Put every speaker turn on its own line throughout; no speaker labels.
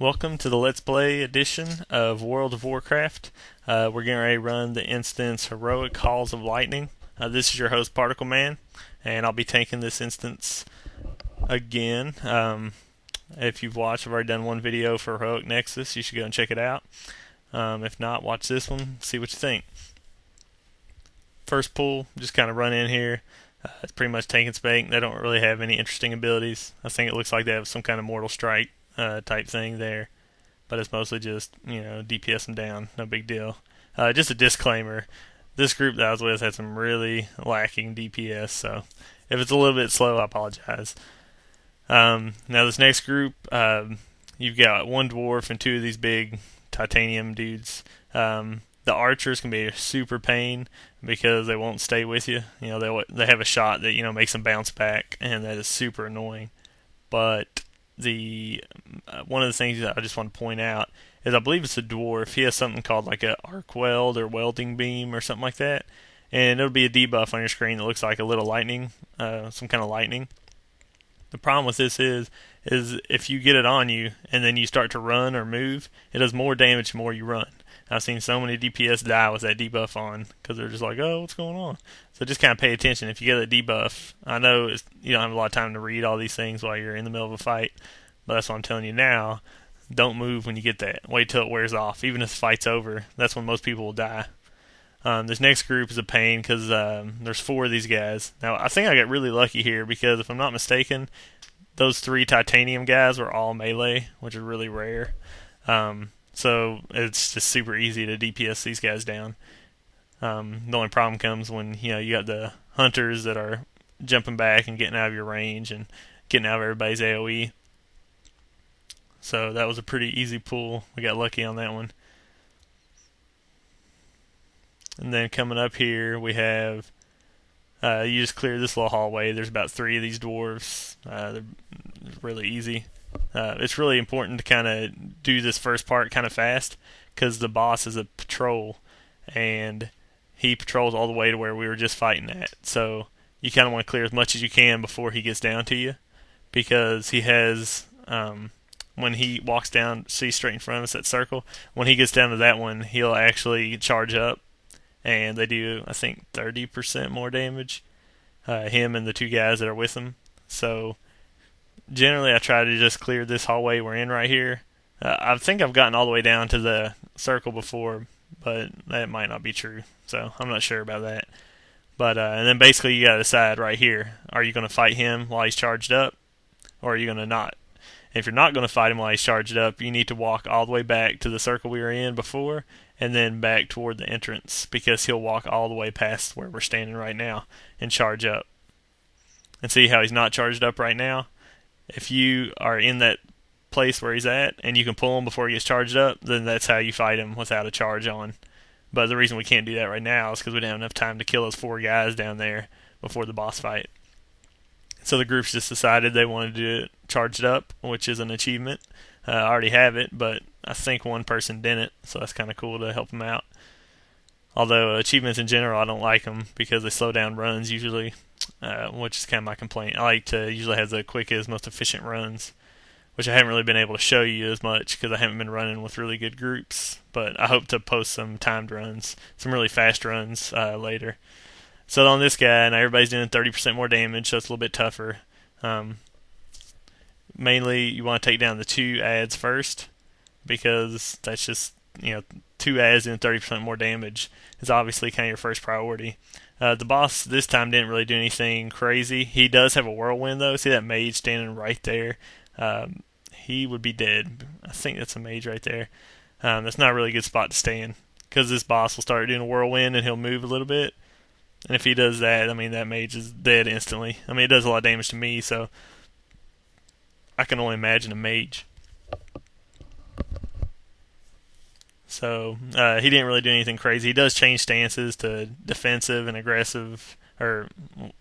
Welcome to the Let's Play edition of World of Warcraft. We're getting ready to run the instance Heroic Halls of Lightning. This is your host, Particle Man, and I'll be tanking this instance again. If you've watched, I've already done one video for Heroic Nexus. You should go and check it out. If not, watch this one, see what you think. First pull, just kind of run in here. It's pretty much tank and spank. They don't really have any interesting abilities. I think it looks like they have some kind of Mortal Strike type thing there, but it's mostly just DPS them down, no big deal. Just a disclaimer: this group that I was with had some really lacking DPS, so if it's a little bit slow, I apologize. Now this next group, you've got one dwarf and two of these big titanium dudes. The archers can be a super pain because they won't stay with you. They have a shot that makes them bounce back, and that is super annoying. But the one of the things that I just want to point out is I believe it's a dwarf. He has something called like a arc weld or welding beam or something like that, and it'll be a debuff on your screen that looks like a little lightning, some kind of lightning. The problem with this is if you get it on you and then you start to run or move, it does more damage the more you run. I've seen so many DPS die with that debuff on because they're just like, oh, what's going on? So just kind of pay attention. If you get a debuff, I know you don't have a lot of time to read all these things while you're in the middle of a fight, but that's what I'm telling you now. Don't move when you get that. Wait till it wears off. Even if the fight's over, that's when most people will die. This next group is a pain because there's four of these guys. Now, I think I got really lucky here because if I'm not mistaken, those three titanium guys were all melee, which is really rare. So it's just super easy to DPS these guys down. The only problem comes when you got the hunters that are jumping back and getting out of your range and getting out of everybody's AoE. So that was a pretty easy pull. We got lucky on that one. And then coming up here, we have you just clear this little hallway. There's about three of these dwarves. They're really easy. It's really important to kind of do this first part kind of fast because the boss is a patrol and he patrols all the way to where we were just fighting at. So you kind of want to clear as much as you can before he gets down to you because he has, when he walks down, see straight in front of us, that circle, when he gets down to that one, he'll actually charge up and they do, I think, 30% more damage, him and the two guys that are with him. So generally, I try to just clear this hallway we're in right here. I think I've gotten all the way down to the circle before, but that might not be true. So I'm not sure about that. But and then basically you got to decide right here: are you going to fight him while he's charged up, or are you going to not? If you're not going to fight him while he's charged up, you need to walk all the way back to the circle we were in before, and then back toward the entrance because he'll walk all the way past where we're standing right now and charge up. And see how he's not charged up right now? If you are in that place where he's at and you can pull him before he gets charged up, then that's how you fight him without a charge on. But the reason we can't do that right now is because we don't have enough time to kill those four guys down there before the boss fight. So the group's just decided they wanted to do it charged up, which is an achievement. I already have it, but I think one person didn't, so that's kind of cool to help them out. Although achievements in general, I don't like them because they slow down runs usually, which is kind of my complaint. I like to usually have the quickest, most efficient runs, which I haven't really been able to show you as much because I haven't been running with really good groups. But I hope to post some timed runs, some really fast runs later. So on this guy, now everybody's doing 30% more damage, so it's a little bit tougher. Mainly, you want to take down the two ads first because that's just, two ads doing 30% more damage is obviously kind of your first priority. The boss this time didn't really do anything crazy. He does have a whirlwind though. See that mage standing right there? He would be dead. I think that's a mage right there. That's not a really good spot to stand because this boss will start doing a whirlwind and he'll move a little bit. And if he does that, that mage is dead instantly. It does a lot of damage to me, so I can only imagine a mage. So he didn't really do anything crazy. He does change stances to defensive and aggressive, or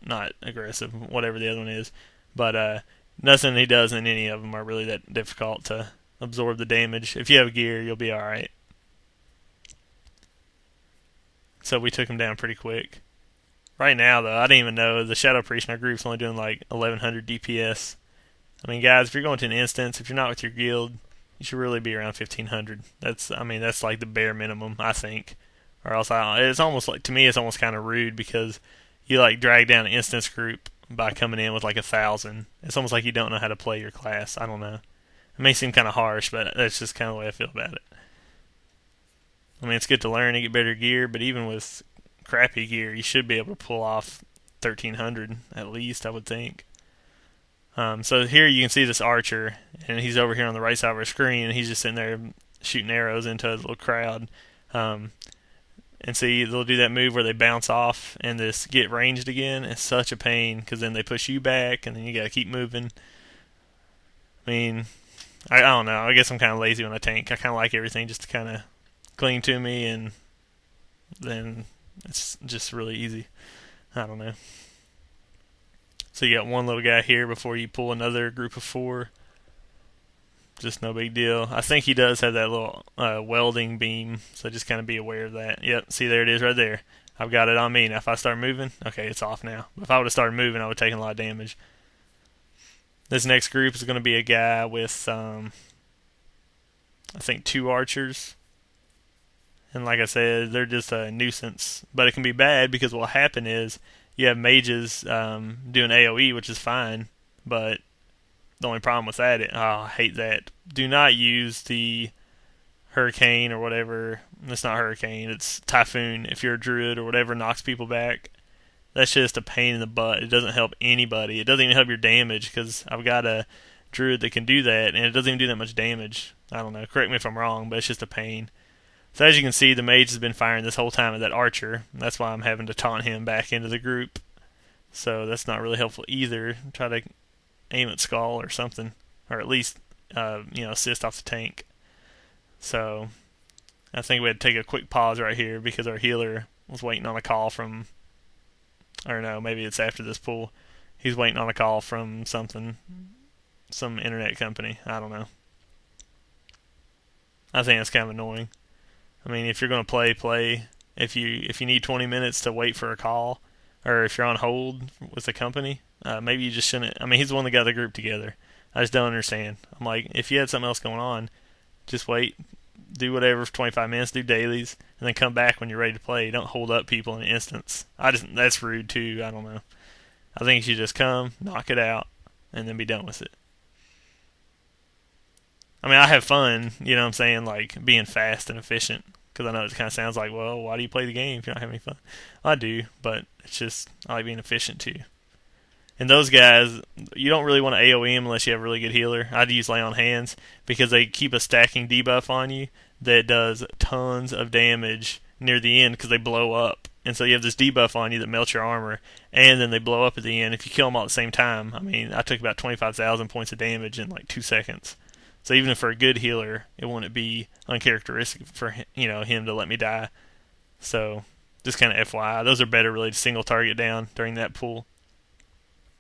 not aggressive, whatever the other one is. But nothing he does in any of them are really that difficult to absorb the damage. If you have gear, you'll be alright. So we took him down pretty quick. Right now, though, I didn't even know the Shadow Priest in our group's only doing like 1100 DPS. Guys, if you're going to an instance, if you're not with your guild, you should really be around 1500. That's like the bare minimum, I think. Or else it's almost like, to me, it's almost kind of rude because you like drag down an instance group by coming in with like 1,000. It's almost like you don't know how to play your class. I don't know. It may seem kind of harsh, but that's just kind of the way I feel about it. I mean, it's good to learn and get better gear, but even with crappy gear, you should be able to pull off 1,300 at least, I would think. So here you can see this archer, and he's over here on the right side of our screen, and he's just sitting there shooting arrows into a little crowd. And see, they'll do that move where they bounce off and this get ranged again. It's such a pain because then they push you back, and then you got to keep moving. I mean, I don't know. I guess I'm kind of lazy when I tank. I kind of like everything just to kind of cling to me, and then it's just really easy. I don't know. So you got one little guy here before you pull another group of 4. Just no big deal. I think he does have that little welding beam, so just kind of be aware of that. Yep, see, there it is right there. I've got it on me. Now if I start moving, okay, it's off now. If I would have started moving, I would have taken a lot of damage. This next group is going to be a guy with, I think, 2 archers. And like I said, they're just a nuisance. But it can be bad because what will happen is you have mages doing AoE, which is fine, but the only problem with that, I hate that. Do not use the hurricane or whatever. It's not hurricane, it's typhoon. If you're a druid or whatever knocks people back, that's just a pain in the butt. It doesn't help anybody. It doesn't even help your damage because I've got a druid that can do that, and it doesn't even do that much damage. I don't know. Correct me if I'm wrong, but it's just a pain. So as you can see, the mage has been firing this whole time at that archer. That's why I'm having to taunt him back into the group. So that's not really helpful either. Try to aim at skull or something, or at least assist off the tank. So I think we had to take a quick pause right here because our healer was waiting on a call from, or no, maybe it's after this pull. He's waiting on a call from some internet company. I don't know. I think that's kind of annoying. I mean, if you're going to play. If you need 20 minutes to wait for a call, or if you're on hold with the company, maybe you just shouldn't. I mean, he's the one that got the group together. I just don't understand. I'm like, if you had something else going on, just wait, do whatever for 25 minutes, do dailies, and then come back when you're ready to play. Don't hold up people in an instance. That's rude too. I don't know. I think you should just come, knock it out, and then be done with it. I mean, I have fun, you know what I'm saying, like being fast and efficient, because I know it kind of sounds like, well, why do you play the game if you're not having any fun? I do, but it's just, I like being efficient too. And those guys, you don't really want to AoE them unless you have a really good healer. I'd use Lay on Hands because they keep a stacking debuff on you that does tons of damage near the end because they blow up. And so you have this debuff on you that melts your armor, and then they blow up at the end. If you kill them all at the same time, I mean, I took about 25,000 points of damage in like 2 seconds. So even for a good healer, it wouldn't be uncharacteristic for him to let me die. So just kind of FYI, those are better really to single target down during that pull.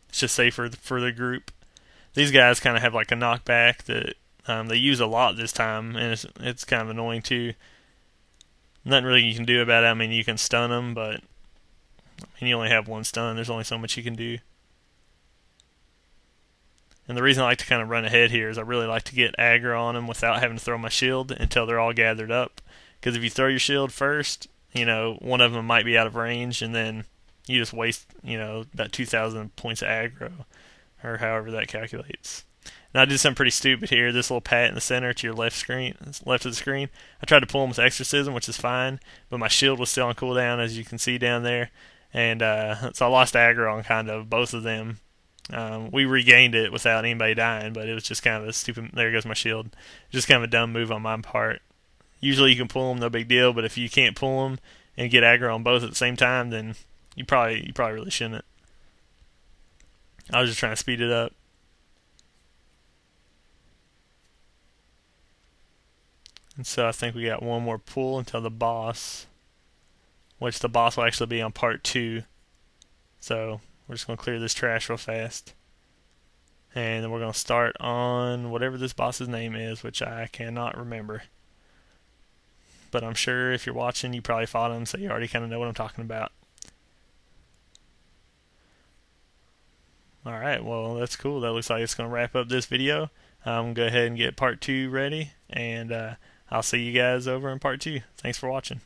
It's just safer for the group. These guys kind of have like a knockback that they use a lot this time, and it's kind of annoying too. Nothing really you can do about it. I mean, you can stun them, but you only have one stun. There's only so much you can do. And the reason I like to kind of run ahead here is I really like to get aggro on them without having to throw my shield until they're all gathered up. Because if you throw your shield first, one of them might be out of range, and then you just waste, about 2,000 points of aggro, or however that calculates. And I did something pretty stupid here. This little pat in the center to your left of the screen. I tried to pull him with Exorcism, which is fine, but my shield was still on cooldown, as you can see down there. And so I lost aggro on kind of both of them. We regained it without anybody dying, but it was just kind of a stupid. There goes my shield. Just kind of a dumb move on my part. Usually you can pull them, no big deal. But if you can't pull them and get aggro on both at the same time, then you probably really shouldn't. I was just trying to speed it up. And so I think we got one more pull until the boss, which the boss will actually be on part 2. So we're just going to clear this trash real fast. And then we're going to start on whatever this boss's name is, which I cannot remember. But I'm sure if you're watching, you probably fought him, so you already kind of know what I'm talking about. Alright, well, that's cool. That looks like it's going to wrap up this video. I'm going to go ahead and get part 2 ready, and I'll see you guys over in part 2. Thanks for watching.